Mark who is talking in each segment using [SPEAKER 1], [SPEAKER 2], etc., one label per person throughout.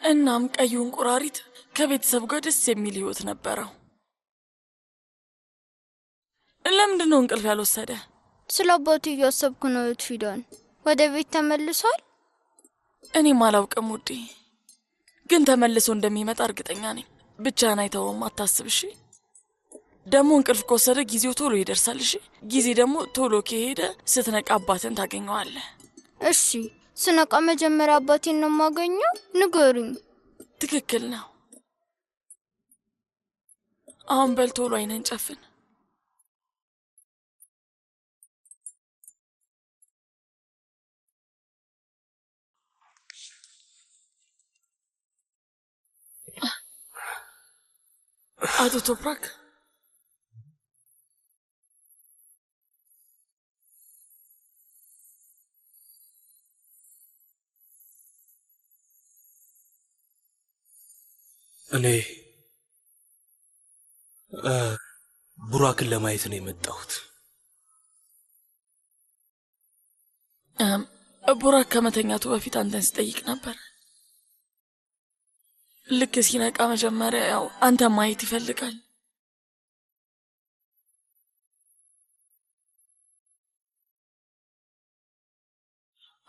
[SPEAKER 1] እናም ቀዩ እንቁራሪት ከቤተሰብ ጋር ደስ የሚል ህይወት ነበረው። ለምንድን ነው እንቅልፍ ያልወሰደ?
[SPEAKER 2] ስለ አባቱ እያሰብኩ ነው። ፊዳን ወደ ቤት ተመልሷል?
[SPEAKER 1] እኔም አላውቅም ውዴ፣ ግን ተመልሶ እንደሚመጣ እርግጠኛ ነኝ። ብቻህን አይተውም፣ አታስብ እሺ? ደግሞ እንቅልፍ ከወሰደ ጊዜው ቶሎ ይደርሳል እሺ? ጊዜ ደግሞ ቶሎ ከሄደ ስትነቃ አባትን ታገኘዋለህ።
[SPEAKER 2] እሺ፣ ስነቃ መጀመሪያ አባቴን ነው የማገኘው? ንገሩኝ።
[SPEAKER 1] ትክክል ነው። አሁን በል ቶሎ አይነን ጨፍን። አቶ ቶፕራክ
[SPEAKER 3] እኔ ቡራክን ለማየት ነው የመጣሁት።
[SPEAKER 1] ቡራክ ከመተኛቱ በፊት አንተን ሲጠይቅ ነበር። ልክ ሲነቃ መጀመሪያ ያው አንተ ማየት ይፈልጋል።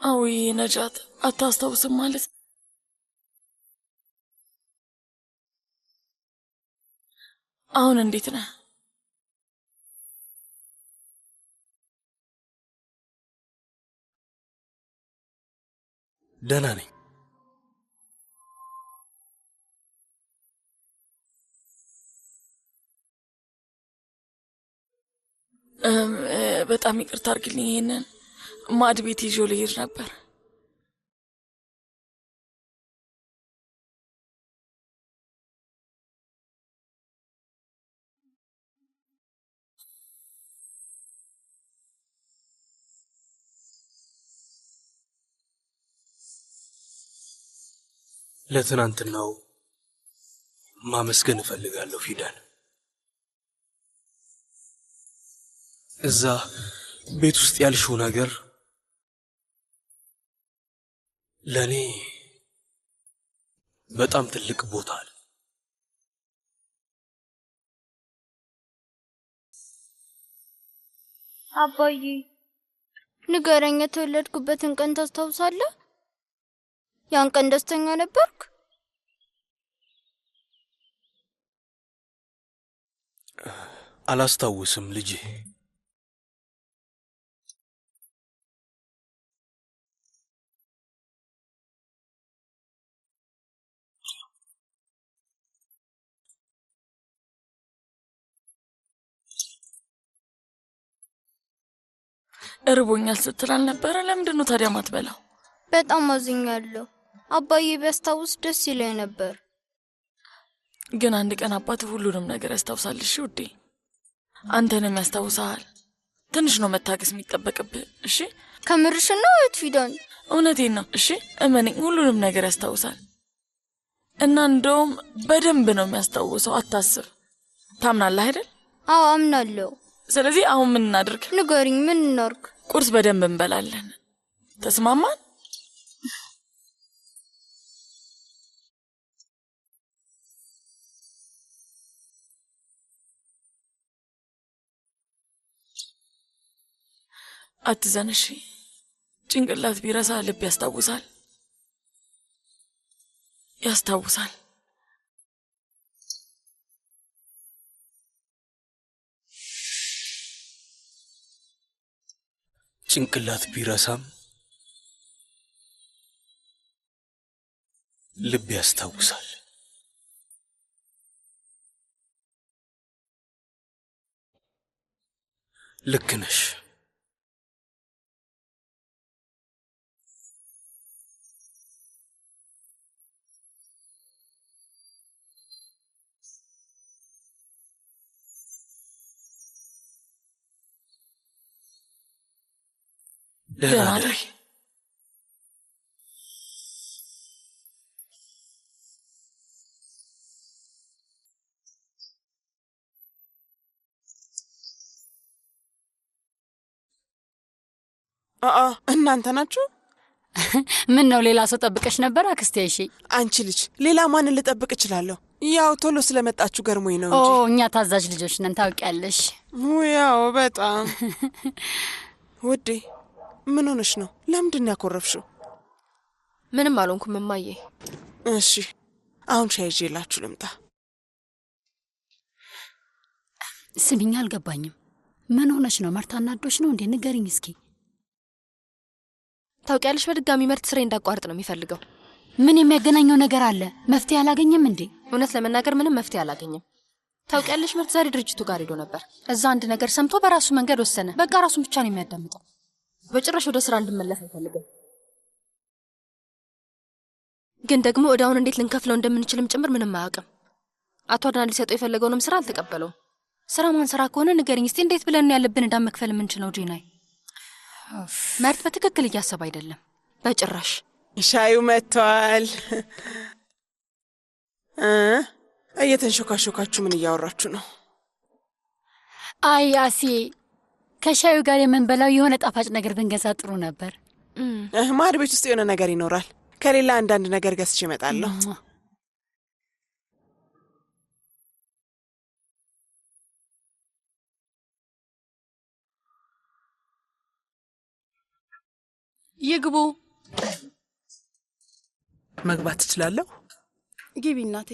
[SPEAKER 1] አዊ ነጃት አታስታውስም ማለት? አሁን እንዴት ነህ?
[SPEAKER 3] ደህና ነኝ።
[SPEAKER 1] በጣም ይቅርታ አድርግልኝ። ይሄንን ማዕድ ቤት ይዤው ልሄድ ነበር።
[SPEAKER 3] ለትናንትናው ማመስገን እፈልጋለሁ ፊዳን። እዛ ቤት ውስጥ ያልሽው ነገር ለኔ በጣም ትልቅ ቦታ አለ።
[SPEAKER 2] አባዬ ንገረኝ፣ የተወለድኩበትን ቀን ታስታውሳለህ? ያን ቀን ደስተኛ ነበርክ?
[SPEAKER 3] አላስታውስም ልጄ።
[SPEAKER 1] እርቦኛል ስትል አልነበረ? ለምንድን ነው ታዲያ ማትበላው?
[SPEAKER 2] በጣም አዝኛለሁ። አባዬ ቢያስታውስ ደስ ይለኝ ነበር።
[SPEAKER 1] ግን አንድ ቀን አባትህ ሁሉንም ነገር ያስታውሳል። እሺ ውዴ፣ አንተንም ያስታውሳል። ትንሽ ነው መታገስ የሚጠበቅብህ። እሺ
[SPEAKER 2] ከምርሽ ነው ፊዳን?
[SPEAKER 1] እውነቴን ነው። እሺ እመነኝ፣ ሁሉንም ነገር ያስታውሳል። እና እንደውም በደንብ ነው የሚያስታውሰው። አታስብ። ታምናለህ አይደል?
[SPEAKER 2] አዎ አምናለሁ።
[SPEAKER 1] ስለዚህ አሁን ምን እናድርግ?
[SPEAKER 2] ንገሪኝ፣ ምን እናርግ?
[SPEAKER 1] ቁርስ በደንብ እንበላለን። ተስማማን? አትዘንሺ። ጭንቅላት ቢረሳ ልብ ያስታውሳል። ያስታውሳል።
[SPEAKER 3] ጭንቅላት ቢረሳም ልብ ያስታውሳል። ልክ ነሽ። ደህና ነኝ።
[SPEAKER 4] እናንተ ናችሁ? ምን ነው ሌላ ሰው ጠብቀሽ ነበር አክስቴ? እሺ
[SPEAKER 5] አንቺ ልጅ ሌላ ማንን ልጠብቅ እችላለሁ? ያው ቶሎ ስለመጣችሁ ገርሞኝ ነው እንጂ።
[SPEAKER 4] እኛ ታዛዥ ልጆች ነን ታውቂያለሽ።
[SPEAKER 5] ያው በጣም ውዴ፣ ምን ሆነሽ ነው? ለምንድን ያኮረፍሽው?
[SPEAKER 6] ምንም አልሆንኩም እማዬ።
[SPEAKER 5] እሺ አሁን ሻይ ይዤላችሁ ልምጣ።
[SPEAKER 4] ስሚኝ፣ አልገባኝም። ምን ሆነሽ ነው? መርታ አናዶሽ ነው እንዴ? ንገሪኝ እስኪ።
[SPEAKER 6] ታውቂያለሽ በድጋሚ መርት ስራ እንዳቋርጥ ነው የሚፈልገው።
[SPEAKER 4] ምን የሚያገናኘው ነገር አለ? መፍትሄ አላገኘም እንዴ?
[SPEAKER 6] እውነት ለመናገር ምንም መፍትሄ አላገኘም። ታውቂያለሽ መርት ዛሬ ድርጅቱ ጋር ሄዶ ነበር። እዛ አንድ ነገር ሰምቶ በራሱ መንገድ ወሰነ። በቃ ራሱን ብቻ ነው የሚያዳምጠው። በጭራሽ ወደ ስራ እንድመለስ አይፈልግም። ግን ደግሞ እዳውን እንዴት ልንከፍለው እንደምንችልም ጭምር ምንም አያውቅም። አቶ አድናን ሊሰጠው የፈለገውንም ስራ አልተቀበለውም። ስራ ማን ስራ ከሆነ ንገሪኝ እስቲ፣ እንዴት ብለን ነው ያለብን እዳ መክፈል የምንችለው? ጂናይ መርት በትክክል እያሰብ አይደለም በጭራሽ።
[SPEAKER 5] ሻዩ መጥቷል። እየተንሾካሾካችሁ ምን እያወራችሁ ነው?
[SPEAKER 4] አይ አሲ፣ ከሻዩ ጋር የምንበላው የሆነ ጣፋጭ ነገር ብንገዛ ጥሩ ነበር።
[SPEAKER 5] ማድ ቤት ውስጥ የሆነ ነገር ይኖራል። ከሌላ አንዳንድ ነገር ገዝቼ እመጣለሁ።
[SPEAKER 1] ይግቡ።
[SPEAKER 5] መግባት ትችላለሁ?
[SPEAKER 1] ግቢ እናቴ።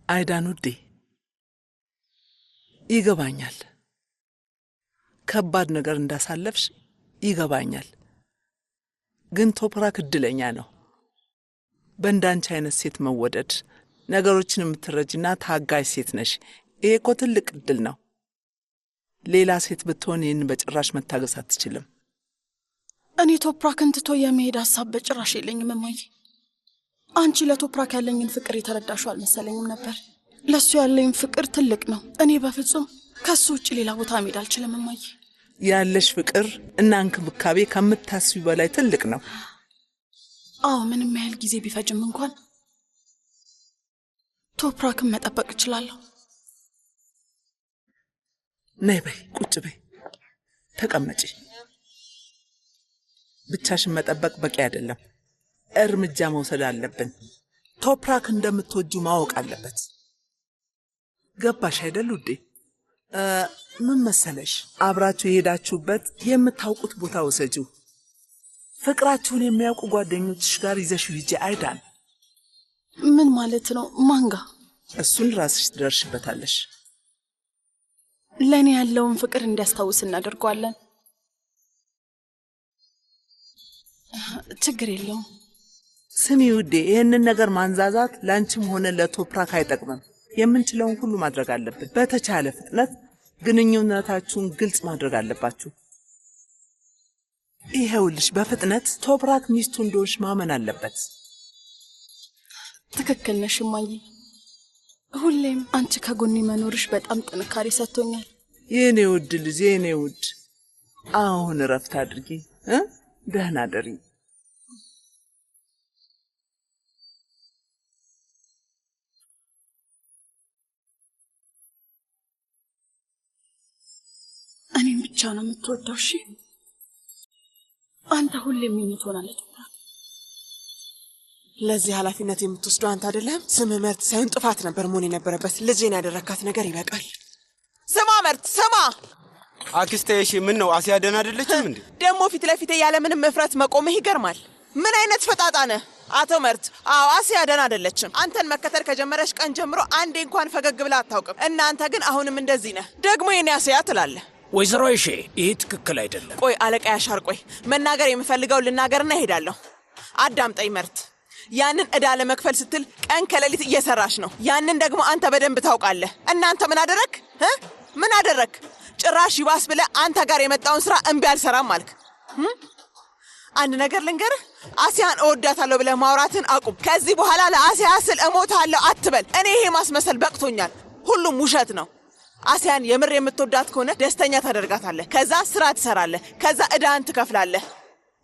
[SPEAKER 7] አይዳን ውዴ፣ ይገባኛል። ከባድ ነገር እንዳሳለፍሽ ይገባኛል። ግን ቶፕራክ እድለኛ ነው። በእንዳንቺ አይነት ሴት መወደድ፣ ነገሮችን የምትረጅና ታጋሽ ሴት ነሽ። ይሄ እኮ ትልቅ እድል ነው። ሌላ ሴት ብትሆን ይህን በጭራሽ መታገስ አትችልም።
[SPEAKER 1] እኔ ቶፕራክን ትቶ የመሄድ ሀሳብ በጭራሽ የለኝም እማዬ። አንቺ ለቶፕራክ ያለኝን ፍቅር የተረዳሽው አልመሰለኝም ነበር። ለሱ ያለኝ ፍቅር ትልቅ ነው። እኔ በፍጹም ከሱ ውጭ ሌላ ቦታ መሄድ አልችልም እማዬ።
[SPEAKER 7] ያለሽ ፍቅር እና እንክብካቤ ከምታስቢ በላይ ትልቅ ነው።
[SPEAKER 1] አዎ፣ ምንም ያህል ጊዜ ቢፈጅም እንኳን ቶፕራክን መጠበቅ እችላለሁ።
[SPEAKER 7] ነይ በይ፣ ቁጭ በይ፣ ተቀመጪ። ብቻሽን መጠበቅ በቂ አይደለም። እርምጃ መውሰድ አለብን። ቶፕራክ እንደምትወጁ ማወቅ አለበት። ገባሽ አይደል ውዴ? ምን መሰለሽ፣ አብራችሁ የሄዳችሁበት የምታውቁት ቦታ ወሰጂው። ፍቅራችሁን የሚያውቁ ጓደኞችሽ ጋር ይዘሽው ሂጂ። አይዳን።
[SPEAKER 1] ምን ማለት ነው? ማንጋ?
[SPEAKER 7] እሱን ራስሽ ትደርሽበታለሽ።
[SPEAKER 1] ለእኔ ያለውን ፍቅር እንዲያስታውስ እናደርገዋለን። ችግር የለውም።
[SPEAKER 7] ስሚ ውዴ፣ ይህንን ነገር ማንዛዛት ለአንቺም ሆነ ለቶፕራክ አይጠቅምም። የምንችለውን ሁሉ ማድረግ አለብን። በተቻለ ፍጥነት ግንኙነታችሁን ግልጽ ማድረግ አለባችሁ። ይሄውልሽ፣ በፍጥነት ቶፕራክ ሚስቱ እንደሆንሽ ማመን አለበት።
[SPEAKER 1] ትክክል ነሽ እማዬ። ሁሌም አንቺ ከጎኔ መኖርሽ በጣም ጥንካሬ ሰጥቶኛል።
[SPEAKER 7] የኔ ውድ ልጅ፣ የኔ ውድ፣ አሁን እረፍት አድርጊ። ደህና ደሪ።
[SPEAKER 1] እኔም ብቻ ነው የምትወደው። እሺ፣ አንተ ሁሌም የኔ ትሆናለህ።
[SPEAKER 5] ለዚህ ኃላፊነት የምትወስደው አንተ አይደለም። ስምህ መርት ሳይሆን ጥፋት ነበር መሆን የነበረበት። ልጄን ያደረካት ነገር ይበቃል። ስማ መርት፣ ስማ።
[SPEAKER 3] አክስቴ፣ እሺ ምን ነው አሲያ ደህና አይደለችም እንዴ?
[SPEAKER 5] ደግሞ ፊት ለፊቴ ያለ ምንም እፍረት መቆምህ ይገርማል። ምን አይነት ፈጣጣ ነህ አቶ መርት? አዎ አሲያ ደህና አይደለችም። አንተን መከተል ከጀመረሽ ቀን ጀምሮ አንዴ እንኳን ፈገግ ብላ አታውቅም። እናንተ ግን አሁንም እንደዚህ ነህ። ደግሞ የኔ አሲያ ትላለህ።
[SPEAKER 3] ወይዘሮ እሺ፣ ይሄ ትክክል አይደለም።
[SPEAKER 5] ቆይ አለቃ ያሻር፣ ቆይ መናገር የምፈልገው ልናገርና እሄዳለሁ። አዳምጠኝ መርት። ያንን እዳ ለመክፈል ስትል ቀን ከሌሊት እየሰራሽ ነው። ያንን ደግሞ አንተ በደንብ ታውቃለህ። እናንተ ምን አደረክ? ምን አደረክ? ጭራሽ ይባስ ብለህ አንተ ጋር የመጣውን ስራ እምቢ አልሰራም አልክ። አንድ ነገር ልንገርህ፣ አሲያን እወዳታለሁ ብለህ ማውራትን አቁም። ከዚህ በኋላ ለአሲያ ስል እሞታለሁ አትበል። እኔ ይሄ ማስመሰል በቅቶኛል። ሁሉም ውሸት ነው። አሲያን የምር የምትወዳት ከሆነ ደስተኛ ታደርጋታለህ። ከዛ ስራ ትሰራለህ። ከዛ እዳን ትከፍላለህ።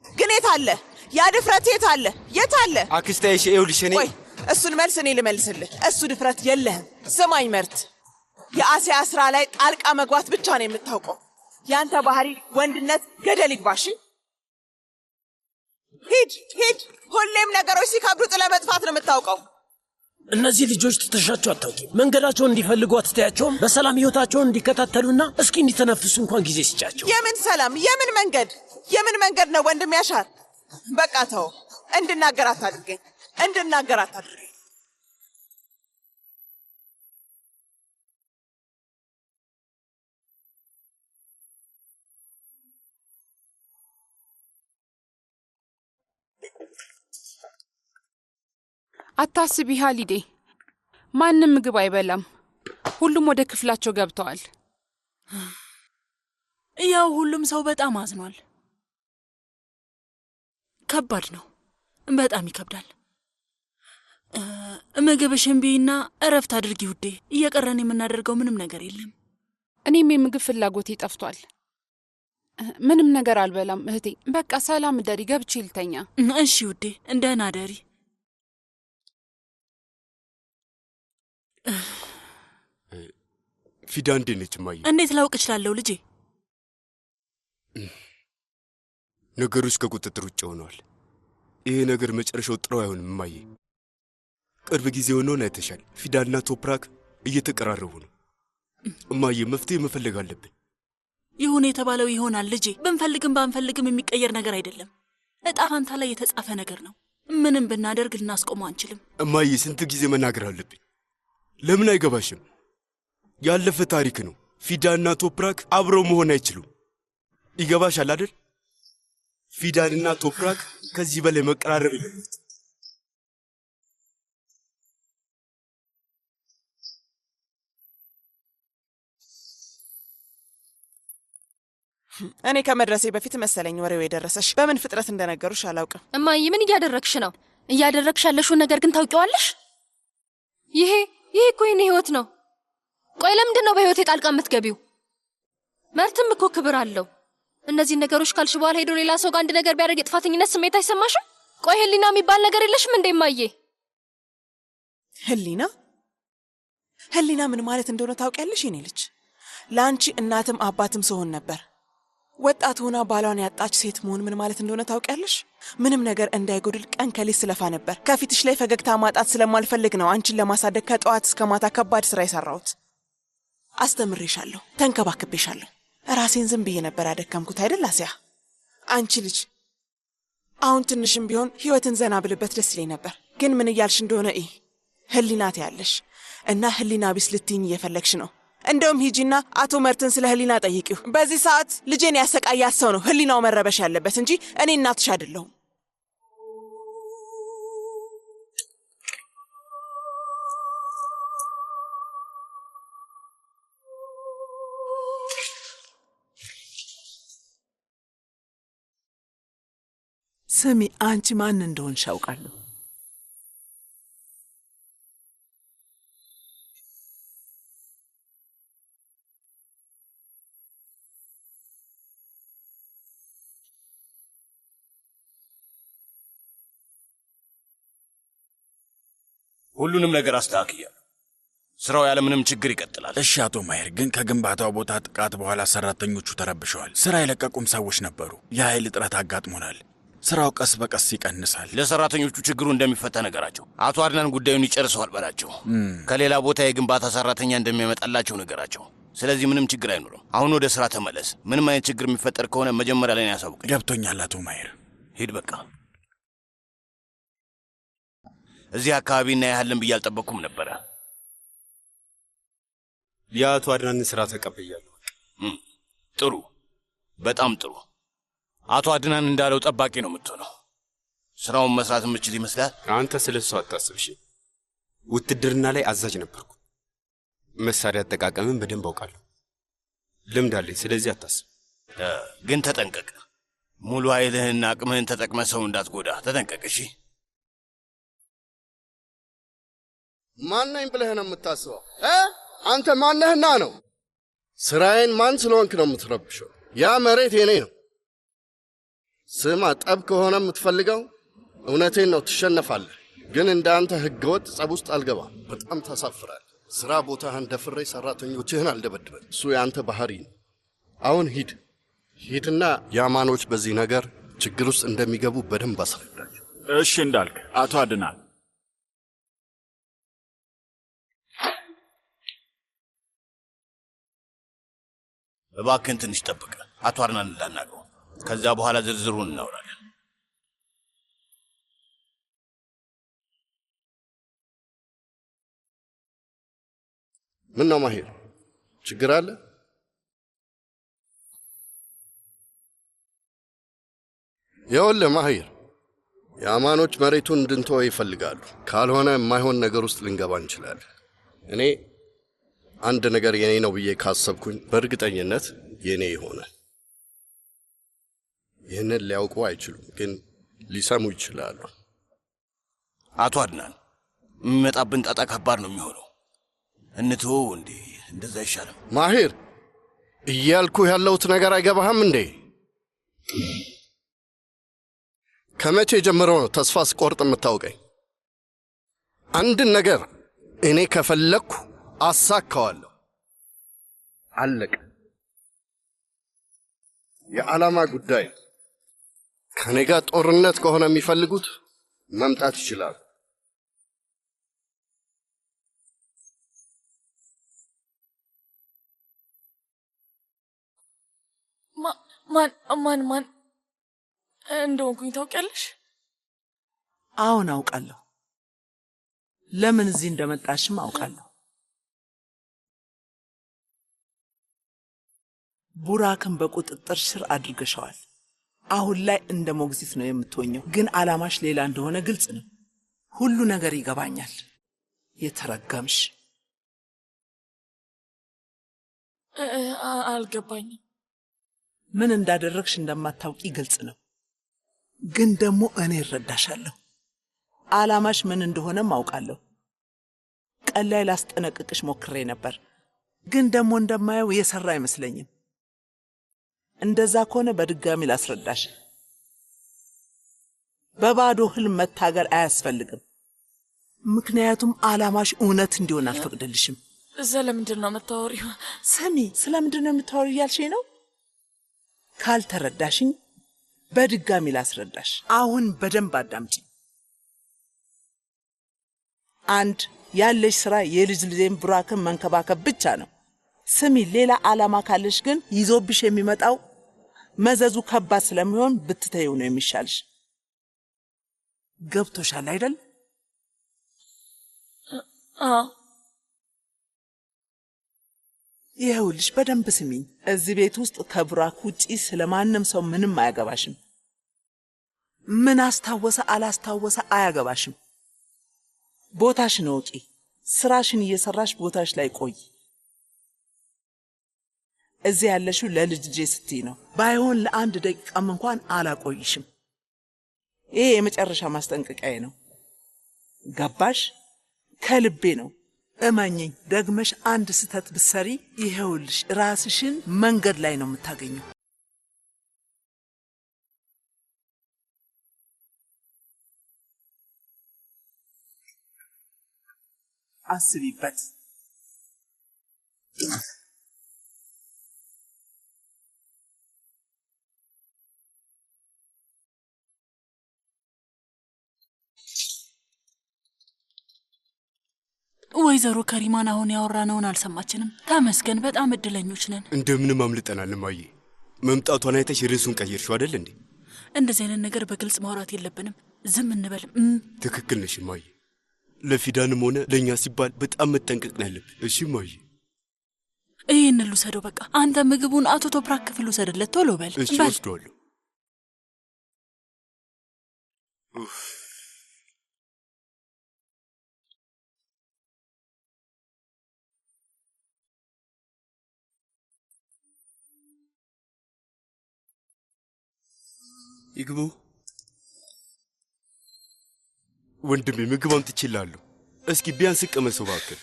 [SPEAKER 5] ግን የት አለ ያ ድፍረት? የት አለ? የት አለ?
[SPEAKER 3] አክስቴ፣ እሺ ይኸውልሽ፣ እኔ
[SPEAKER 5] ቆይ እሱን መልስ እኔ ልመልስልህ። እሱ ድፍረት የለህም። ስማኝ መርት፣ የአሲያ ስራ ላይ ጣልቃ መግባት ብቻ ነው የምታውቀው። ያንተ ባህሪ ወንድነት ገደል ይግባሽ። ሂድ ሂድ። ሁሌም ነገሮች ሲከብዱ ጥለ መጥፋት ነው የምታውቀው።
[SPEAKER 8] እነዚህ ልጆች ትተሻቸው አታውቂም። መንገዳቸውን እንዲፈልጉ አትተያቸውም። በሰላም ህይወታቸውን እንዲከታተሉና እስኪ እንዲተነፍሱ እንኳን ጊዜ ስጫቸው።
[SPEAKER 5] የምን ሰላም? የምን መንገድ ነው ወንድም ያሻር? በቃ ተው። እንድናገር አታድርገኝ።
[SPEAKER 9] አታስቢ ሃሊዴ፣ ማንም ምግብ አይበላም። ሁሉም ወደ ክፍላቸው ገብተዋል።
[SPEAKER 1] ያው ሁሉም ሰው በጣም አዝኗል። ከባድ ነው፣ በጣም ይከብዳል። ምግብሽን ብይና እረፍት አድርጊ ውዴ። እየቀረን የምናደርገው ምንም ነገር የለም።
[SPEAKER 9] እኔም የምግብ ፍላጎቴ ጠፍቷል። ምንም ነገር አልበላም እህቴ። በቃ ሰላም እደሪ፣ ገብቼ ልተኛ።
[SPEAKER 1] እሺ ውዴ፣ እንደና ደሪ።
[SPEAKER 3] ፊዳ እንዴት ነች እማዬ?
[SPEAKER 1] እንዴት ላውቅ እችላለሁ ልጄ?
[SPEAKER 3] ነገሮች ከቁጥጥር ውጭ ሆነዋል። ይሄ ነገር መጨረሻው ጥሩ አይሆንም እማዬ። ቅርብ ጊዜ ሆነውን አይተሻል። ፊዳና ቶፕራክ እየተቀራረቡ ነው። እማዬ መፍትሄ መፈለግ አለብን።
[SPEAKER 1] ይሁን የተባለው ይሆናል ልጄ። ብንፈልግም ባንፈልግም የሚቀየር ነገር አይደለም። እጣ ፋንታ ላይ የተጻፈ ነገር ነው። ምንም ብናደርግ ልናስቆመው አንችልም።
[SPEAKER 3] እማዬ ስንት ጊዜ መናገር አለብኝ። ለምን አይገባሽም? ያለፈ ታሪክ ነው። ፊዳና ቶፕራክ አብረው መሆን አይችሉም። ይገባሻል አይደል? ፊዳንና ቶፕራክ ከዚህ በላይ መቀራረብ የለም።
[SPEAKER 5] እኔ ከመድረሴ በፊት መሰለኝ ወሬው የደረሰሽ። በምን ፍጥረት እንደነገሩሽ አላውቅም።
[SPEAKER 6] እማዬ ምን እያደረግሽ ነው? እያደረግሽ ያለሽውን ነገር ግን ታውቂዋለሽ? ይሄ እኮ የኔ ህይወት ነው። ቆይ ለምንድን ነው በህይወቴ ጣልቃ የምትገቢው? መርትም እኮ ክብር አለው። እነዚህ ነገሮች ካልሽ በኋላ ሄዶ ሌላ ሰው ጋር አንድ ነገር ቢያደርግ የጥፋተኝነት ስሜት አይሰማሽም? ቆይ ህሊና የሚባል ነገር የለሽም እንዴ እማዬ?
[SPEAKER 5] ህሊና ምን ማለት እንደሆነ ታውቂያለሽ የኔ ልጅ? ለአንቺ እናትም አባትም ስሆን ነበር። ወጣት ሆና ባሏን ያጣች ሴት መሆን ምን ማለት እንደሆነ ታውቂያለሽ? ምንም ነገር እንዳይጎድል ቀን ከሌት ስለፋ ነበር። ከፊትሽ ላይ ፈገግታ ማጣት ስለማልፈልግ ነው አንቺን ለማሳደግ ከጠዋት እስከ ማታ ከባድ ስራ የሰራሁት። አስተምሬሻለሁ፣ ተንከባክቤሻለሁ። ራሴን ዝም ብዬ ነበር ያደከምኩት አይደል አሲያ? አንቺ ልጅ አሁን ትንሽም ቢሆን ህይወትን ዘና ብልበት ደስ ይለኝ ነበር። ግን ምን እያልሽ እንደሆነ ህሊናት ያለሽ እና ህሊና ቢስ ልትይኝ እየፈለግሽ ነው። እንደውም ሂጂና አቶ መርትን ስለ ህሊና ጠይቂው። በዚህ ሰዓት ልጄን ያሰቃያት ሰው ነው ህሊናው መረበሽ ያለበት እንጂ እኔ እናትሽ አይደለሁም።
[SPEAKER 7] ስሚ፣ አንቺ ማን እንደሆንሽ አውቃለሁ።
[SPEAKER 10] ሁሉንም ነገር አስተካክያለሁ። ስራው ያለምንም ችግር ይቀጥላል።
[SPEAKER 11] እሺ አቶ ማየር፣ ግን ከግንባታው ቦታ ጥቃት በኋላ ሰራተኞቹ ተረብሸዋል። ስራ የለቀቁም ሰዎች ነበሩ። የኃይል እጥረት አጋጥሞናል። ስራው ቀስ በቀስ ይቀንሳል።
[SPEAKER 10] ለሰራተኞቹ ችግሩ እንደሚፈታ ነገራቸው። አቶ አድናን ጉዳዩን ይጨርሰዋል በላቸው። ከሌላ ቦታ የግንባታ ሰራተኛ እንደሚያመጣላቸው ነገራቸው። ስለዚህ ምንም ችግር አይኖርም። አሁን ወደ ስራ ተመለስ። ምንም አይነት ችግር የሚፈጠር ከሆነ መጀመሪያ ላይ ያሳውቀኝ።
[SPEAKER 11] ገብቶኛል አቶ ማየር።
[SPEAKER 10] ሂድ በቃ። እዚህ አካባቢ እና ያህልን ብዬ አልጠበቅኩም ነበረ።
[SPEAKER 3] የአቶ አድናንን ስራ ተቀብያለሁ።
[SPEAKER 10] ጥሩ፣ በጣም ጥሩ። አቶ አድናን እንዳለው ጠባቂ ነው የምትሆነው። ስራውን መስራት የምችል ይመስላል።
[SPEAKER 3] አንተ ስለሱ አታስብሽ። ውትድርና ላይ አዛዥ ነበርኩ። መሳሪያ አጠቃቀምን በደንብ አውቃለሁ፣ ልምድ አለኝ። ስለዚህ አታስብ።
[SPEAKER 10] ግን ተጠንቀቅ። ሙሉ ኃይልህንና አቅምህን ተጠቅመ ሰው እንዳትጎዳ ተጠንቀቅ። እሺ?
[SPEAKER 12] ማነኝ ብለህ ነው የምታስበው? አንተ ማነህና ነው? ስራዬን ማን ስለሆንክ ነው የምትረብሸው? ያ መሬት የኔ ነው። ስማ፣ ጠብ ከሆነ የምትፈልገው እውነቴን ነው፣ ትሸነፋለህ። ግን እንዳንተ ህገወጥ ጸብ ውስጥ አልገባም። በጣም ታሳፍራል። ስራ ቦታህን ደፍሬ ሰራተኞችህን አልደበድበን። እሱ የአንተ ባህሪ ነው። አሁን ሂድና የአማኖች በዚህ ነገር ችግር ውስጥ እንደሚገቡ በደንብ አስረዳቸው።
[SPEAKER 11] እሺ እንዳልክ አቶ አድናን።
[SPEAKER 10] እባክህን ትንሽ ጠብቅ፣ አቶ አድናን ላናግረው። ከዛ በኋላ ዝርዝሩን እናወራለን።
[SPEAKER 12] ምን ነው ማሄር፣ ችግር አለ? ይኸውልህ ማሄር፣ የአማኖች መሬቱን እንድንተወው ይፈልጋሉ። ካልሆነ የማይሆን ነገር ውስጥ ልንገባ እንችላለን። እኔ አንድ ነገር የኔ ነው ብዬ ካሰብኩኝ በእርግጠኝነት የኔ ይሆናል። ይህንን ሊያውቁ አይችሉም፣ ግን ሊሰሙ ይችላሉ።
[SPEAKER 10] አቶ አድናን፣ የሚመጣብን ጣጣ ከባድ ነው የሚሆነው። እንትወው እንዴ? እንደዛ አይሻልም?
[SPEAKER 12] ማሄር፣ እያልኩ ያለሁት ነገር አይገባህም እንዴ? ከመቼ ጀምሮ ነው ተስፋ ስቆርጥ የምታውቀኝ? አንድን ነገር እኔ ከፈለግኩ አሳካዋለሁ። አለቀ። የዓላማ ጉዳይ። ከኔ ጋር ጦርነት ከሆነ የሚፈልጉት መምጣት ይችላሉ።
[SPEAKER 1] ማን እንደሆንኩኝ ታውቂያለሽ?
[SPEAKER 7] አሁን አውቃለሁ። ለምን እዚህ እንደመጣሽም አውቃለሁ። ቡራክን በቁጥጥር ስር አድርገሻዋል። አሁን ላይ እንደ ሞግዚት ነው የምትሆኘው፣ ግን ዓላማሽ ሌላ እንደሆነ ግልጽ ነው። ሁሉ ነገር ይገባኛል። የተረገምሽ።
[SPEAKER 1] አልገባኝም።
[SPEAKER 7] ምን እንዳደረግሽ እንደማታውቂ ግልጽ ነው። ግን ደግሞ እኔ እረዳሻለሁ። ዓላማሽ ምን እንደሆነም አውቃለሁ። ቀን ላይ ላስጠነቅቅሽ ሞክሬ ነበር፣ ግን ደግሞ እንደማየው የሰራ አይመስለኝም። እንደዛ ከሆነ በድጋሚ ላስረዳሽ። በባዶ ህልም መታገል አያስፈልግም። ምክንያቱም ዓላማሽ እውነት እንዲሆን አልፈቅድልሽም።
[SPEAKER 1] ስለምንድን ነው የምታወሪው?
[SPEAKER 7] ስሚ፣ ስለምንድን ነው የምታወሪው እያልሽኝ ነው? ካልተረዳሽኝ በድጋሚ ላስረዳሽ። አሁን በደንብ አዳምጪ። አንድ ያለሽ ስራ የልጅ ልጄን ቡራክን መንከባከብ ብቻ ነው። ስሚ፣ ሌላ ዓላማ ካለሽ ግን ይዞብሽ የሚመጣው መዘዙ ከባድ ስለሚሆን ብትተይው ነው የሚሻልሽ። ገብቶሻል አይደል? ይኸውልሽ በደንብ ስሚኝ። እዚህ ቤት ውስጥ ከቡራክ ውጪ ስለማንም ሰው ምንም አያገባሽም። ምን አስታወሰ አላስታወሰ አያገባሽም። ቦታሽን እወቂ። ስራሽን እየሰራሽ ቦታሽ ላይ ቆይ። እዚህ ያለሽው ለልጅ ልጄ ስትይ ነው። ባይሆን ለአንድ ደቂቃም እንኳን አላቆይሽም። ይሄ የመጨረሻ ማስጠንቀቂያዬ ነው። ገባሽ? ከልቤ ነው። እመኝኝ። ደግመሽ አንድ ስተት ብትሰሪ ይሄውልሽ ራስሽን መንገድ ላይ ነው የምታገኘው። አስቢበት።
[SPEAKER 1] ወይዘሮ ከሪማን አሁን ያወራነውን አልሰማችንም። ተመስገን፣ በጣም እድለኞች ነን።
[SPEAKER 3] እንደምንም አምልጠናል። እማዬ መምጣቷን አይተሽ ርዕሱን ቀየርሽው አይደል እንዴ?
[SPEAKER 1] እንደዚህ አይነት ነገር በግልጽ ማውራት የለብንም። ዝም እንበል።
[SPEAKER 3] ትክክል ነሽ እማዬ። ለፊዳንም ሆነ ለእኛ ሲባል በጣም መጠንቀቅ ነው ያለብን። እሺ እማዬ?
[SPEAKER 1] ይህን ልውሰደው። በቃ አንተ ምግቡን አቶ ቶፕራክ ክፍል ውሰድለት። ቶሎ በል።
[SPEAKER 3] እሺ ወስደዋለሁ። ይግቡ። ወንድሜ ምግብ አምጥቼልሃለሁ። እስኪ ቢያንስ ቅመሰው እባክህ።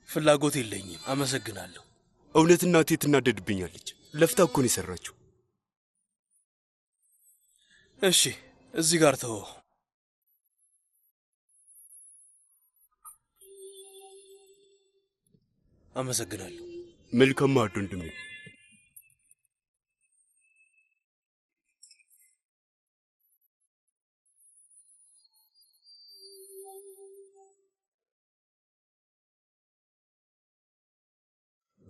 [SPEAKER 8] ፍላጎት የለኝም፣ አመሰግናለሁ።
[SPEAKER 3] እውነት እናቴ ትናደድብኛለች። ለፍታ እኮ ነው የሰራችው።
[SPEAKER 8] እሺ እዚህ ጋር ተወው። አመሰግናለሁ።
[SPEAKER 3] መልካም ማዕድ ወንድሜ።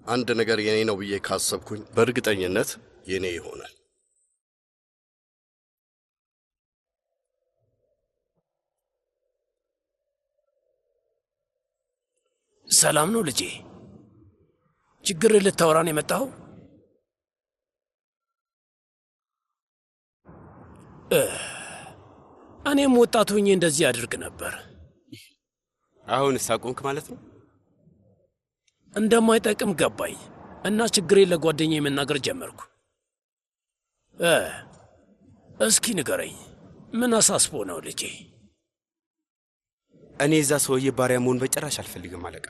[SPEAKER 12] አንድ ነገር የኔ ነው ብዬ ካሰብኩኝ በእርግጠኝነት የኔ ይሆናል።
[SPEAKER 8] ሰላም ነው ልጄ? ችግር ልታወራን የመጣው? እኔም ወጣት ሆኜ እንደዚህ አድርግ ነበር።
[SPEAKER 3] አሁንስ አቆምክ ማለት ነው?
[SPEAKER 8] እንደማይጠቅም ገባኝ እና ችግሬን ለጓደኛዬ መናገር ጀመርኩ። እስኪ ንገረኝ፣ ምን አሳስቦ ነው ልጄ?
[SPEAKER 3] እኔ እዛ ሰውዬ ባሪያ መሆን በጭራሽ አልፈልግም አለቃ።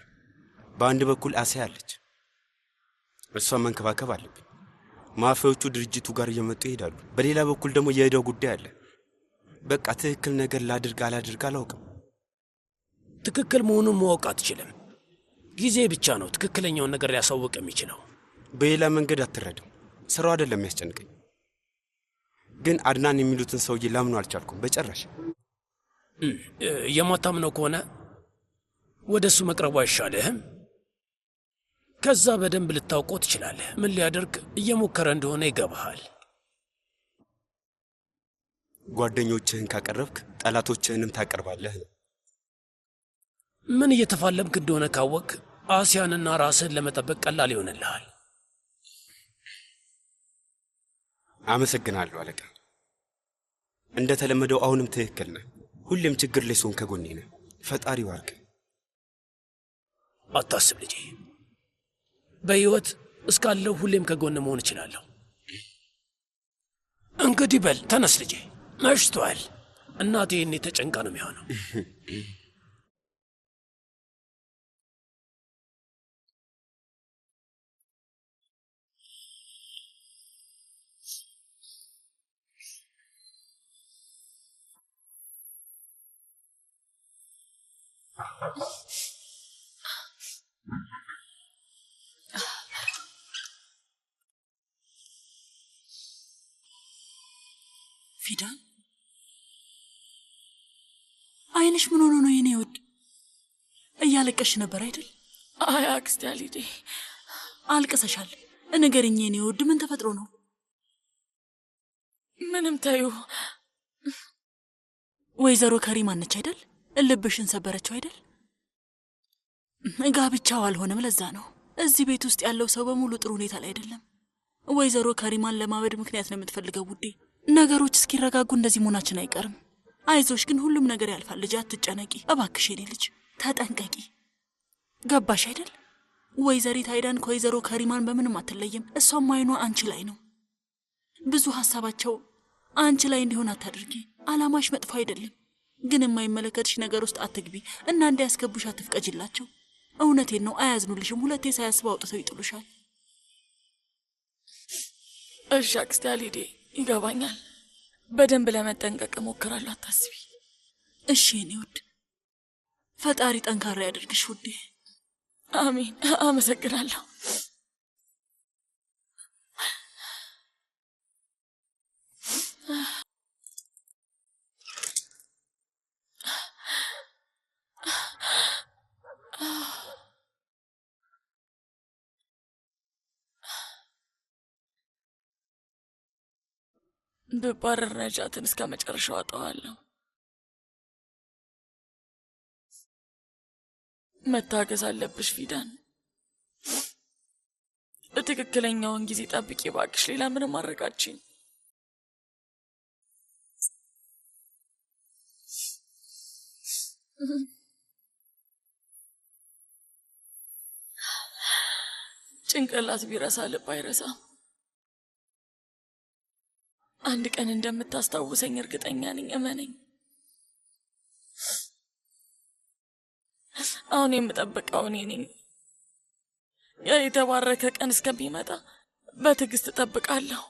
[SPEAKER 3] በአንድ በኩል አሳይ አለች፣ እሷን መንከባከብ አለብኝ። ማፊያዎቹ ድርጅቱ ጋር እየመጡ ይሄዳሉ። በሌላ በኩል ደግሞ የዕዳው ጉዳይ አለ። በቃ ትክክል ነገር ላድርግ አላድርግ አላውቅም።
[SPEAKER 8] ትክክል መሆኑን ማወቅ አትችልም። ጊዜ ብቻ ነው ትክክለኛውን ነገር ሊያሳውቅ የሚችለው።
[SPEAKER 3] በሌላ መንገድ አትረዳው። ስራው አይደለም የሚያስጨንቀኝ፣ ግን አድናን የሚሉትን ሰውዬ ላምኑ አልቻልኩም በጭራሽ።
[SPEAKER 8] የማታምነው ከሆነ ወደ እሱ መቅረቡ አይሻልህም? ከዛ በደንብ ልታውቀው ትችላለህ። ምን ሊያደርግ እየሞከረ እንደሆነ ይገባሃል።
[SPEAKER 3] ጓደኞችህን ካቀረብክ ጠላቶችህንም ታቀርባለህ ነው።
[SPEAKER 8] ምን እየተፋለምክ እንደሆነ ካወቅ አሲያንና ራስህን ለመጠበቅ ቀላል ይሆንልሃል።
[SPEAKER 3] አመሰግናለሁ አለቃ። እንደተለመደው አሁንም ትክክል ነህ። ሁሌም ችግር ላይ ስሆን ከጎኔ ነህ። ፈጣሪ ዋርክ።
[SPEAKER 8] አታስብ ልጄ፣ በሕይወት እስካለሁ ሁሌም ከጎን መሆን እችላለሁ። እንግዲህ በል ተነስ ልጄ፣ መሽቷል። እናቴ እኔ ተጨንቃ ነው የሚሆነው።
[SPEAKER 1] ፊዳን፣ አይንሽ ምን ሆኖ ነው የኔ ውድ? እያለቀሽ ነበር አይደል? አይ አክስቴ አሊዴ፣ አልቅሰሻል። ንገሪኝ የኔ ውድ፣ ምን ተፈጥሮ ነው? ምንም ታዩ። ወይዘሮ ከሪማ ነች አይደል? ልብሽን ሰበረችው አይደል? ጋብቻው አልሆነም፣ ለዛ ነው። እዚህ ቤት ውስጥ ያለው ሰው በሙሉ ጥሩ ሁኔታ ላይ አይደለም። ወይዘሮ ከሪማን ለማበድ ምክንያት ነው የምትፈልገው ውዴ። ነገሮች እስኪረጋጉ እንደዚህ መሆናችን አይቀርም። አይዞሽ፣ ግን ሁሉም ነገር ያልፋል ልጅ፣ አትጨነቂ እባክሽ። የኔ ልጅ ተጠንቀቂ። ገባሽ አይደል? ወይዘሪት አይዳን ከወይዘሮ ከሪማን በምንም አትለይም። እሷም አይኗ አንቺ ላይ ነው። ብዙ ሀሳባቸው አንቺ ላይ እንዲሆን አታድርጊ። አላማሽ መጥፎ አይደለም፣ ግን የማይመለከትሽ ነገር ውስጥ አትግቢ እና እንዲያስገቡሽ አትፍቀጅላቸው። እውነቴን ነው፣ አያዝኑልሽም። ሁለቴ ሳያስቡ አውጥተው ይጥሉሻል። እሺ አክስቴ አሊዴ፣ ይገባኛል። በደንብ ለመጠንቀቅ እሞክራለሁ፣ አታስቢ። እሺ የኔ ውድ፣ ፈጣሪ ጠንካራ ያደርግሽ ውዴ። አሜን። አመሰግናለሁ። ብባረር ነጃትን እስከ መጨረሻው አጠዋለሁ። መታገስ አለብሽ ፊዳን። ትክክለኛውን ጊዜ ጠብቂ ባክሽ። ሌላ ምንም አረጋችኝ። ጭንቅላት ቢረሳ ልብ አይረሳም። አንድ ቀን እንደምታስታውሰኝ እርግጠኛ ነኝ፣ እመነኝ። አሁን የምጠብቀው እኔ ነኝ። ያ የተባረከ ቀን እስከሚመጣ በትዕግስት እጠብቃለሁ።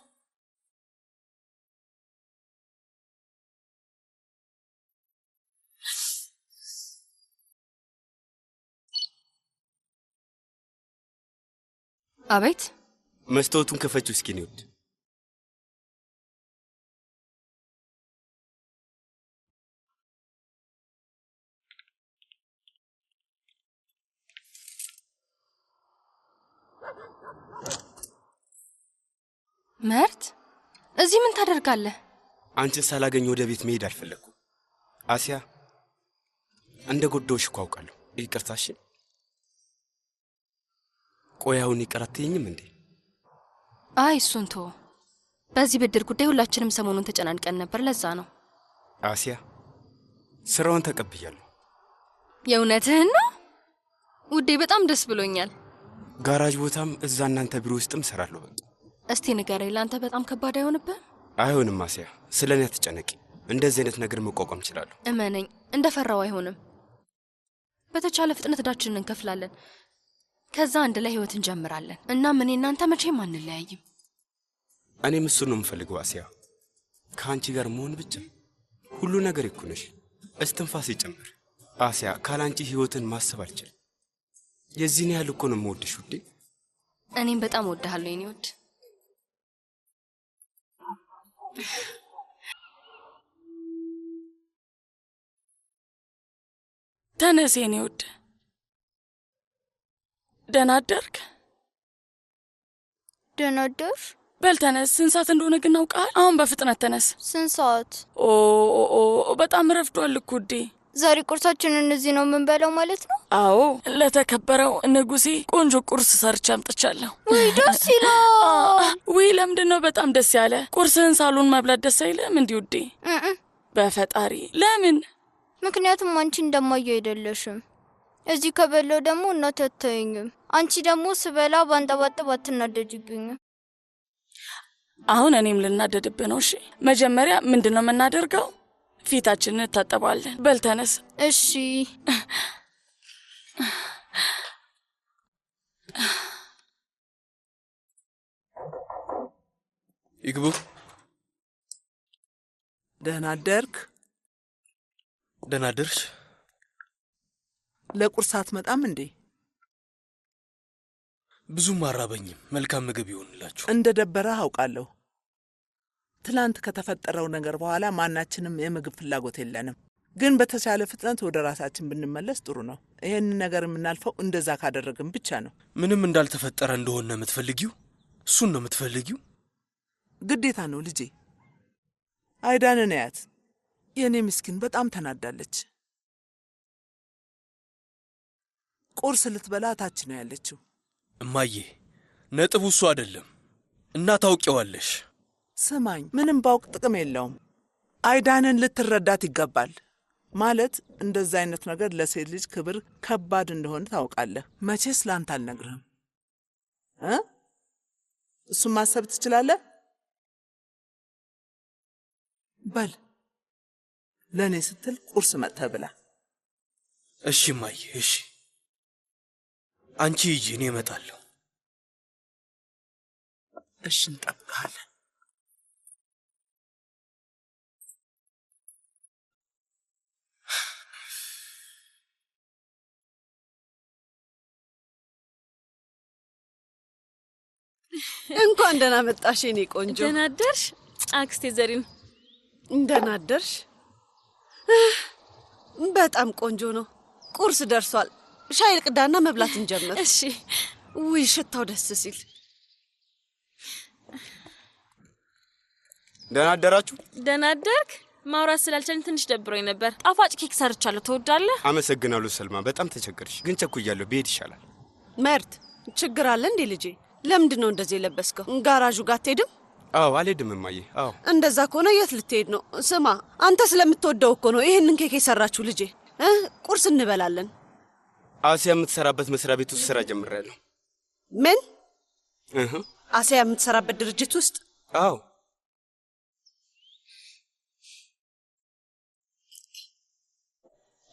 [SPEAKER 6] አቤት።
[SPEAKER 3] መስታወቱን ከፈችው እስኪ ነው።
[SPEAKER 6] መርት እዚህ ምን ታደርጋለህ?
[SPEAKER 3] አንቺን ሳላገኝ ወደ ቤት መሄድ አልፈለኩም። አሲያ እንደ ጎዳውሽ እኮ አውቃለሁ። ይቅርታሽ። ቆይ አሁን ይቅር አትይኝም እንዴ?
[SPEAKER 6] አይ እሱን ተው። በዚህ ብድር ጉዳይ ሁላችንም ሰሞኑን ተጨናንቀን ነበር፣ ለዛ ነው።
[SPEAKER 3] አሲያ ስራውን ተቀብያለሁ።
[SPEAKER 6] የእውነትህን ነው ውዴ? በጣም ደስ ብሎኛል።
[SPEAKER 3] ጋራጅ ቦታም እዛ እናንተ ቢሮ ውስጥም እሰራለሁ። በቃ
[SPEAKER 6] እስቲ ንገረኝ፣ ለአንተ በጣም ከባድ አይሆንብህም?
[SPEAKER 3] አይሆንም አሲያ፣ ስለኔ አትጨነቂ። እንደዚህ አይነት ነገር መቋቋም እችላለሁ።
[SPEAKER 6] እመነኝ፣ እንደፈራው አይሆንም። በተቻለ ፍጥነት እዳችንን እንከፍላለን። ከዛ አንድ ላይ ህይወት እንጀምራለን። እና እኔ እናንተ መቼም አንለያይም።
[SPEAKER 3] እኔም እሱን ነው የምፈልገው አሲያ፣ ከአንቺ ጋር መሆን ብቻ። ሁሉ ነገር እኮ ነሽ፣ እስትንፋስ ይጨምር። አሲያ፣ ካላንቺ ህይወትን ማሰብ አልችልም። የዚህን ያህል እኮ ነው የምወድሽ ውዴ።
[SPEAKER 6] እኔም በጣም እወድሃለሁ የኔ ውድ።
[SPEAKER 1] ተነስ የኔ ውድ። ደህና አደርክ?
[SPEAKER 2] ደህና አደርሽ?
[SPEAKER 1] በል ተነስ። ስንት ሰዓት እንደሆነ ግን አውቃል? አሁን በፍጥነት ተነስ።
[SPEAKER 2] ስንት ሰዓት?
[SPEAKER 1] በጣም ረፍዷል እኮ ውዴ።
[SPEAKER 2] ዛሬ ቁርሳችንን እዚህ ነው የምንበላው ማለት ነው?
[SPEAKER 1] አዎ፣ ለተከበረው ንጉሴ ቆንጆ ቁርስ ሰርቼ አምጥቻለሁ።
[SPEAKER 2] ውይ ደስ ይላል።
[SPEAKER 1] ውይ ለምንድን ነው በጣም ደስ ያለ? ቁርስህን ሳሎን መብላት ደስ አይልም እንዲህ ውዴ? በፈጣሪ ለምን?
[SPEAKER 2] ምክንያቱም አንቺ እንደማየው አይደለሽም። እዚህ ከበላው ደግሞ እናቴ አታየኝም። አንቺ ደግሞ ስበላ ባንጠባጥብ አትናደጅብኝም።
[SPEAKER 1] አሁን እኔም ልናደድብህ ነው። እሺ መጀመሪያ ምንድን ነው የምናደርገው? ፊታችንን እንታጠባለን። በል ተነስ።
[SPEAKER 2] እሺ።
[SPEAKER 3] ይግቡ።
[SPEAKER 7] ደህና አደርክ?
[SPEAKER 3] ደህና አደርሽ?
[SPEAKER 7] ለቁርስ አትመጣም እንዴ?
[SPEAKER 8] ብዙም አራበኝም። መልካም ምግብ ይሆንላችሁ።
[SPEAKER 7] እንደ ደበረህ አውቃለሁ። ትላንት ከተፈጠረው ነገር በኋላ ማናችንም የምግብ ፍላጎት የለንም። ግን በተቻለ ፍጥነት ወደ ራሳችን ብንመለስ ጥሩ ነው። ይሄንን ነገር የምናልፈው እንደዛ ካደረግን ብቻ ነው።
[SPEAKER 8] ምንም እንዳልተፈጠረ እንደሆነ የምትፈልጊው? እሱን ነው የምትፈልጊው?
[SPEAKER 7] ግዴታ ነው ልጄ። አይዳንን ያት የኔ ምስኪን በጣም ተናዳለች። ቁርስ ልትበላ ታች ነው ያለችው።
[SPEAKER 8] እማዬ፣ ነጥቡ እሱ አይደለም እና ታውቂዋለሽ።
[SPEAKER 7] ስማኝ፣ ምንም ባውቅ ጥቅም የለውም። አይዳንን ልትረዳት ይገባል። ማለት እንደዛ አይነት ነገር ለሴት ልጅ ክብር ከባድ እንደሆነ ታውቃለህ። መቼስ ላንተ አልነግርህም። እሱን ማሰብ ትችላለህ። በል ለእኔ ስትል ቁርስ መጥተህ ብላ።
[SPEAKER 8] እሺ እማዬ፣ እሺ። አንቺ ሂጂ፣ እኔ እመጣለሁ።
[SPEAKER 7] እሺ፣ እንጠብቅሃለን።
[SPEAKER 13] እንኳን ደህና መጣሽ የኔ ቆንጆ።
[SPEAKER 14] ደህና አደርሽ አክስቴ ዘሪን?
[SPEAKER 13] ደህና አደርሽ። በጣም ቆንጆ ነው። ቁርስ ደርሷል። ሻይ ልቅዳና መብላት እንጀምር።
[SPEAKER 14] እሺ።
[SPEAKER 13] ውይ ሽታው ደስ ሲል።
[SPEAKER 3] ደህና አደራችሁ?
[SPEAKER 14] ደህና አደርክ? ማውራት ስላልቻልን ትንሽ ደብሮኝ ነበር። ጣፋጭ ኬክ ሰርቻለሁ፣ ትወዳለህ?
[SPEAKER 3] አመሰግናለሁ ሰልማ፣ በጣም ተቸገርሽ። ግን ቸኩያለሁ፣ ብሄድ ይሻላል።
[SPEAKER 13] መርት፣ ችግር አለ እንዴ ልጄ? ለምንድን ነው እንደዚህ የለበስከው? ጋራዡ ጋር አትሄድም?
[SPEAKER 3] አዎ አልሄድም እማዬ። አዎ
[SPEAKER 13] እንደዛ ከሆነ የት ልትሄድ ነው? ስማ፣ አንተ ስለምትወደው እኮ ነው ይሄንን ኬክ የሰራችሁ ልጄ። ቁርስ እንበላለን።
[SPEAKER 3] አሲያ የምትሰራበት መስሪያ ቤት ውስጥ ስራ ጀምሬያለሁ።
[SPEAKER 13] ምን? አሲያ የምትሰራበት ድርጅት ውስጥ?
[SPEAKER 3] አዎ።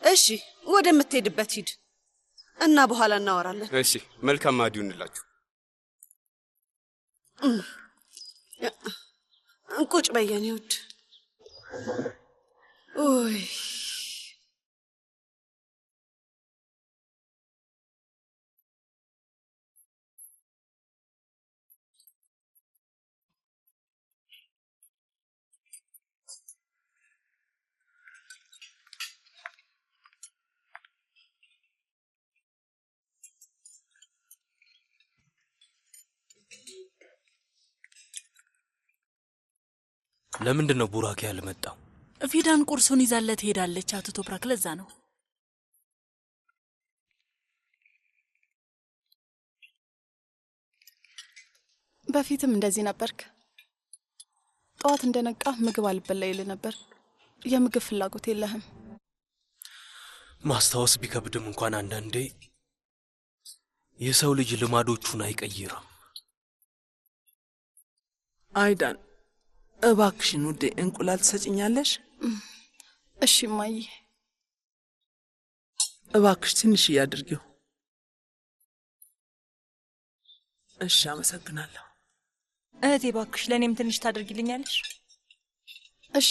[SPEAKER 13] እሺ፣ ወደምትሄድበት ሂድ እና በኋላ እናወራለን።
[SPEAKER 3] እሺ፣ መልካም ማዕድ ይሁንላችሁ።
[SPEAKER 13] ቁጭ በይ የኔ ውድ። ኦይ
[SPEAKER 15] ለምንድን ነው ቡራኬ ያልመጣው?
[SPEAKER 16] ፊዳን ቁርሱን ይዛለት ሄዳለች አቶ ቶፕራክ፣ ለዛ ነው። በፊትም እንደዚህ ነበርክ? ጠዋት እንደነቃ ምግብ አልበላ ይል ነበር። የምግብ ፍላጎት የለህም?
[SPEAKER 15] ማስታወስ ቢከብድም እንኳን አንዳንዴ የሰው ልጅ ልማዶቹን አይቀይርም።
[SPEAKER 7] አይዳን እባክሽን ውዴ እንቁላል ትሰጭኛለሽ?
[SPEAKER 16] እሺ ማይ፣
[SPEAKER 7] እባክሽ ትንሽ እያድርጊው። እሺ አመሰግናለሁ።
[SPEAKER 17] እህቴ እባክሽ ለእኔም ትንሽ ታደርጊልኛለሽ?
[SPEAKER 16] እሺ።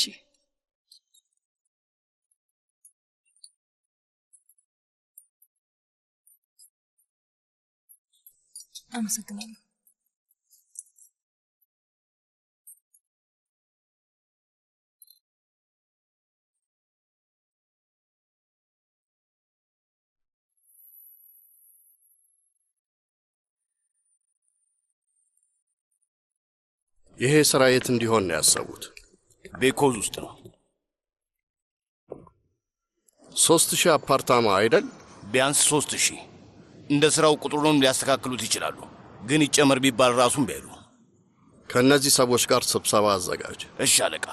[SPEAKER 17] አመሰግናለሁ።
[SPEAKER 12] ይሄ ስራ የት እንዲሆን ነው ያሰቡት?
[SPEAKER 10] ቤኮዝ ውስጥ ነው።
[SPEAKER 12] 3000 አፓርታማ አይደል?
[SPEAKER 10] ቢያንስ 3000። እንደ ስራው ቁጥሩንም ሊያስተካክሉት ይችላሉ። ግን ይጨመር ቢባል ራሱን ቢያሉ።
[SPEAKER 12] ከእነዚህ ሰዎች ጋር ስብሰባ አዘጋጅ።
[SPEAKER 10] እሺ አለቃ።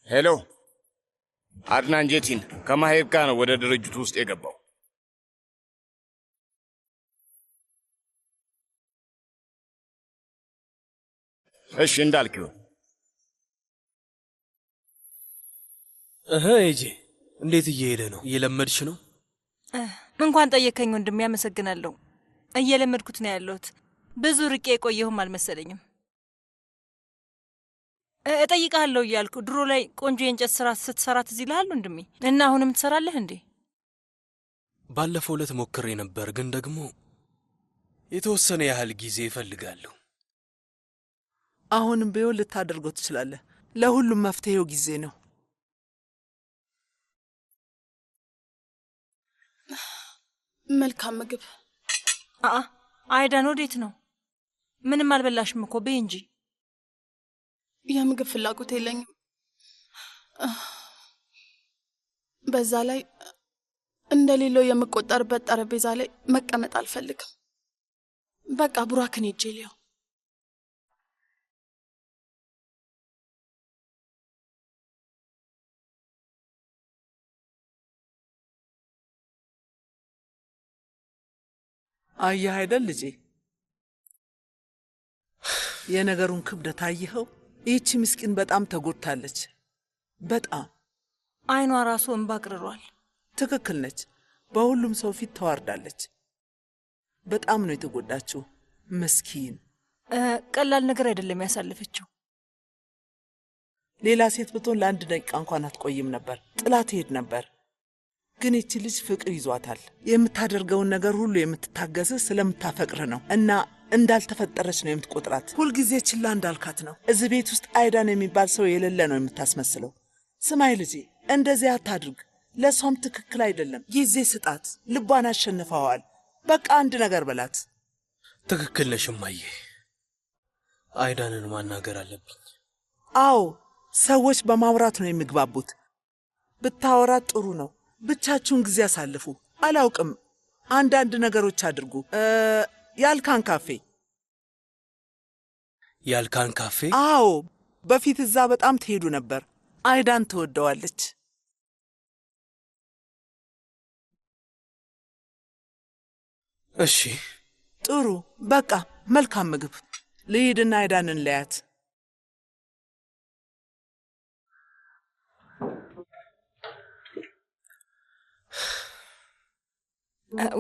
[SPEAKER 10] ሄሎ፣ አድናን ጄቲን ከማሄር ጋር ነው ወደ ድርጅቱ ውስጥ የገባው። እሺ እንዳልክ ይሁን።
[SPEAKER 15] ኤጄ እንዴት እየሄደ ነው? እየለመድሽ ነው?
[SPEAKER 17] እንኳን ጠየከኝ ወንድሜ፣ ያመሰግናለሁ። እየለመድኩት ነው ያለሁት። ብዙ ርቄ የቆየሁም አልመሰለኝም። እጠይቃለሁ እያልኩ ድሮ ላይ ቆንጆ የእንጨት ስራ ስትሰራ ትዝ ይልሃል ወንድሜ? እና አሁንም ትሰራለህ እንዴ?
[SPEAKER 15] ባለፈው ዕለት ሞክሬ ነበር፣ ግን ደግሞ የተወሰነ ያህል ጊዜ እፈልጋለሁ።
[SPEAKER 7] አሁንም ቢሆን ልታደርገው ትችላለህ። ለሁሉም መፍትሄው ጊዜ ነው።
[SPEAKER 16] መልካም ምግብ።
[SPEAKER 17] አይዳን ወዴት ነው? ምንም አልበላሽም እኮ በይ እንጂ።
[SPEAKER 16] የምግብ ፍላጎት የለኝም። በዛ ላይ እንደሌለው የምቆጠርበት ጠረጴዛ ላይ መቀመጥ አልፈልግም። በቃ ቡራክን ሄጄ ልየው።
[SPEAKER 7] አየህ አይደል ልጄ፣ የነገሩን ክብደት አየኸው? ይህቺ ምስኪን በጣም ተጎድታለች። በጣም
[SPEAKER 17] አይኗ ራሱ እንባ ቅርሯል።
[SPEAKER 7] ትክክል ነች። በሁሉም ሰው ፊት ተዋርዳለች። በጣም ነው የተጎዳችው። ምስኪን።
[SPEAKER 17] ቀላል ነገር አይደለም ያሳለፈችው።
[SPEAKER 7] ሌላ ሴት ብትሆን ለአንድ ደቂቃ እንኳን አትቆይም ነበር፣ ጥላ ትሄድ ነበር። ግን ይቺ ልጅ ፍቅር ይዟታል። የምታደርገውን ነገር ሁሉ የምትታገስህ ስለምታፈቅር ነው እና እንዳልተፈጠረች ነው የምትቆጥራት። ሁልጊዜ ችላ እንዳልካት ነው። እዚህ ቤት ውስጥ አይዳን የሚባል ሰው የሌለ ነው የምታስመስለው። ስማይ ልጄ፣ እንደዚህ አታድርግ። ለእሷም ትክክል አይደለም። ጊዜ ስጣት። ልቧን አሸንፈዋል። በቃ አንድ ነገር በላት።
[SPEAKER 15] ትክክል ነሽ እማዬ። አይዳንን ማናገር አለብኝ።
[SPEAKER 7] አዎ፣ ሰዎች በማውራት ነው የሚግባቡት። ብታወራት ጥሩ ነው። ብቻችሁን ጊዜ አሳልፉ። አላውቅም፣ አንዳንድ ነገሮች አድርጉ። ያልካን ካፌ።
[SPEAKER 15] ያልካን ካፌ?
[SPEAKER 7] አዎ፣ በፊት እዛ በጣም ትሄዱ ነበር። አይዳን ትወደዋለች።
[SPEAKER 15] እሺ፣
[SPEAKER 7] ጥሩ። በቃ መልካም ምግብ። ልሂድና አይዳንን ለያት።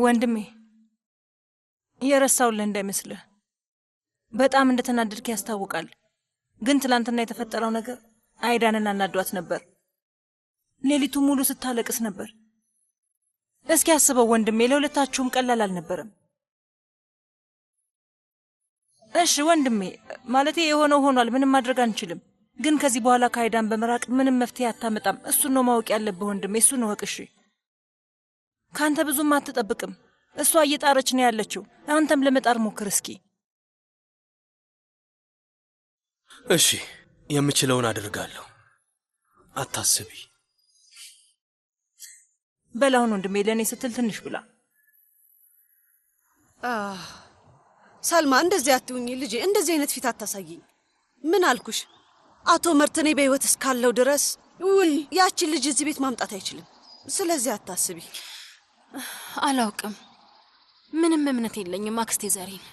[SPEAKER 17] ወንድሜ የረሳውልህ እንዳይመስልህ። በጣም እንደተናደድክ ያስታውቃል። ግን ትላንትና የተፈጠረው ነገር አይዳንን አናዷት ነበር። ሌሊቱ ሙሉ ስታለቅስ ነበር። እስኪ አስበው ወንድሜ፣ ለሁለታችሁም ቀላል አልነበረም። እሺ ወንድሜ፣ ማለቴ የሆነው ሆኗል። ምንም ማድረግ አንችልም። ግን ከዚህ በኋላ ከአይዳን በመራቅ ምንም መፍትሄ አታመጣም። እሱን ነው ማወቅ ያለብህ ወንድሜ፣ እሱን ነው እሺ። ካንተ ብዙም አትጠብቅም። እሷ እየጣረች ነው ያለችው። አንተም ለመጣር ሞክር እስኪ።
[SPEAKER 15] እሺ፣ የምችለውን አድርጋለሁ። አታስቢ።
[SPEAKER 17] በላውን ወንድሜ፣ ለእኔ ስትል ትንሽ ብላ።
[SPEAKER 13] ሳልማ እንደዚህ አትሁኝ ልጄ፣ እንደዚህ አይነት ፊት አታሳይኝ። ምን አልኩሽ? አቶ መርትኔ በህይወት እስካለው ድረስ ውይ ያችን ልጅ እዚህ ቤት ማምጣት አይችልም። ስለዚህ አታስቢ።
[SPEAKER 6] አላውቅም፣ ምንም እምነት የለኝም አክስቴ ዘሪን።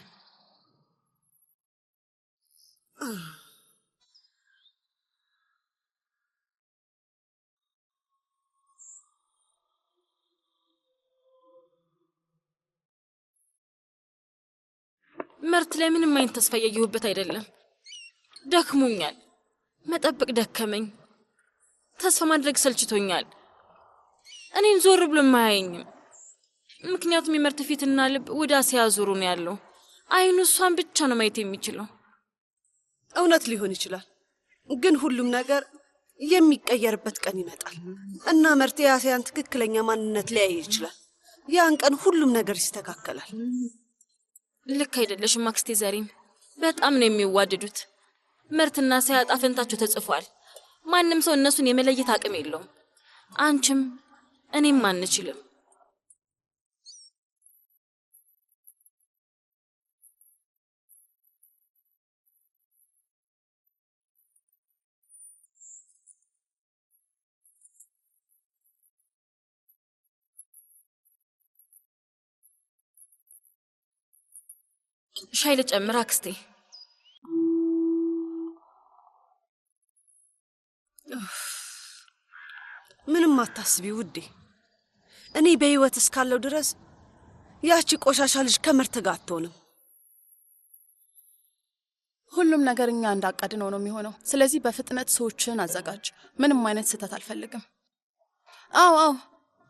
[SPEAKER 6] መርት ላይ ምንም አይነት ተስፋ ያየሁበት አይደለም። ደክሞኛል፣ መጠበቅ ደከመኝ፣ ተስፋ ማድረግ ሰልችቶኛል። እኔን ዞር ብሎ ማያየኝም። ምክንያቱም የመርት ፊትና ልብ ወደ አሲያ ዙሩ ነው ያለው። አይኑ እሷን ብቻ ነው ማየት የሚችለው።
[SPEAKER 13] እውነት ሊሆን ይችላል፣ ግን ሁሉም ነገር የሚቀየርበት ቀን ይመጣል እና መርት የአሲያን ትክክለኛ ማንነት ሊያይ ይችላል። ያን ቀን ሁሉም ነገር ይስተካከላል።
[SPEAKER 6] ልክ አይደለሽም አክስቴ ዘሪን። በጣም ነው የሚዋደዱት። መርትና አሲያ ዕጣ ፈንታቸው ተጽፏል። ማንም ሰው እነሱን የመለየት አቅም የለውም። አንቺም እኔም አንችልም። ሻይ ልጨምር አክስቴ?
[SPEAKER 13] ምንም አታስቢ ውዴ። እኔ በህይወት እስካለው ድረስ ያቺ ቆሻሻ ልጅ ከመርት ጋር አትሆንም።
[SPEAKER 16] ሁሉም ነገር እኛ እንዳቀድነው ነው የሚሆነው። ስለዚህ በፍጥነት ሰዎችን አዘጋጅ። ምንም አይነት ስህተት አልፈልግም። አዎ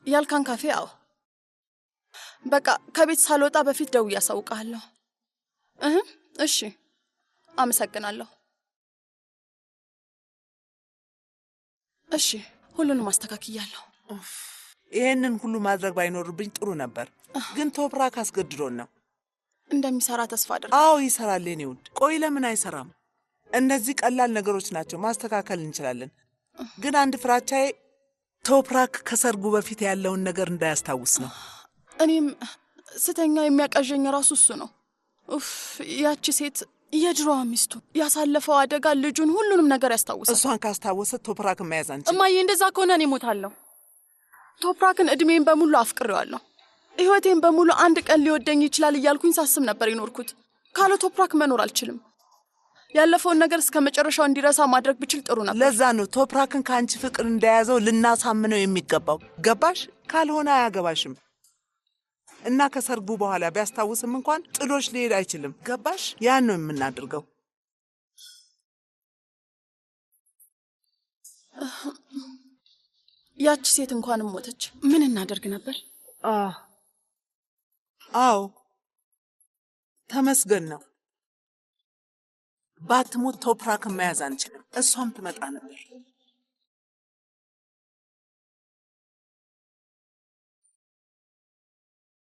[SPEAKER 16] ያልካን ካፌ። አዎ በቃ ከቤት ሳልወጣ በፊት ደውዬ አሳውቅሃለሁ። እሺ፣ አመሰግናለሁ። እሺ፣ ሁሉንም አስተካክያለሁ።
[SPEAKER 7] ይሄንን ሁሉ ማድረግ ባይኖርብኝ ጥሩ ነበር፣ ግን ቶፕራክ አስገድዶን ነው።
[SPEAKER 16] እንደሚሰራ ተስፋ አድርግ።
[SPEAKER 7] አዎ ይሰራል የኔ ውድ። ቆይ ለምን አይሰራም? እነዚህ ቀላል ነገሮች ናቸው፣ ማስተካከል እንችላለን። ግን አንድ ፍራቻዬ ቶፕራክ ከሰርጉ በፊት ያለውን ነገር እንዳያስታውስ ነው።
[SPEAKER 16] እኔም ስተኛ የሚያቃዠኝ ራሱ እሱ ነው። ያቺ ሴት የድሮዋ ሚስቱ ያሳለፈው አደጋ፣ ልጁን፣ ሁሉንም ነገር ያስታውሳል።
[SPEAKER 7] እሷን ካስታወሰ ቶፕራክን መያዝ አንችልም።
[SPEAKER 16] እማዬ፣ እንደዛ ከሆነ እኔ እሞታለሁ። ቶፕራክን እድሜን በሙሉ አፍቅሬዋለሁ። ህይወቴን በሙሉ አንድ ቀን ሊወደኝ ይችላል እያልኩኝ ሳስብ ነበር የኖርኩት። ካለ ቶፕራክ መኖር አልችልም። ያለፈውን ነገር እስከ መጨረሻው እንዲረሳ ማድረግ ብችል ጥሩ ነበር።
[SPEAKER 7] ለዛ ነው ቶፕራክን ከአንቺ ፍቅር እንደያዘው ልናሳምነው የሚገባው። ገባሽ? ካልሆነ አያገባሽም። እና ከሰርጉ በኋላ ቢያስታውስም እንኳን ጥሎሽ ሊሄድ አይችልም። ገባሽ? ያን ነው የምናደርገው።
[SPEAKER 16] ያቺ ሴት እንኳንም ሞተች። ምን እናደርግ ነበር?
[SPEAKER 7] አዎ ተመስገን ነው። ባትሞት ቶፕራክን መያዝ አንችልም። እሷም ትመጣ ነበር።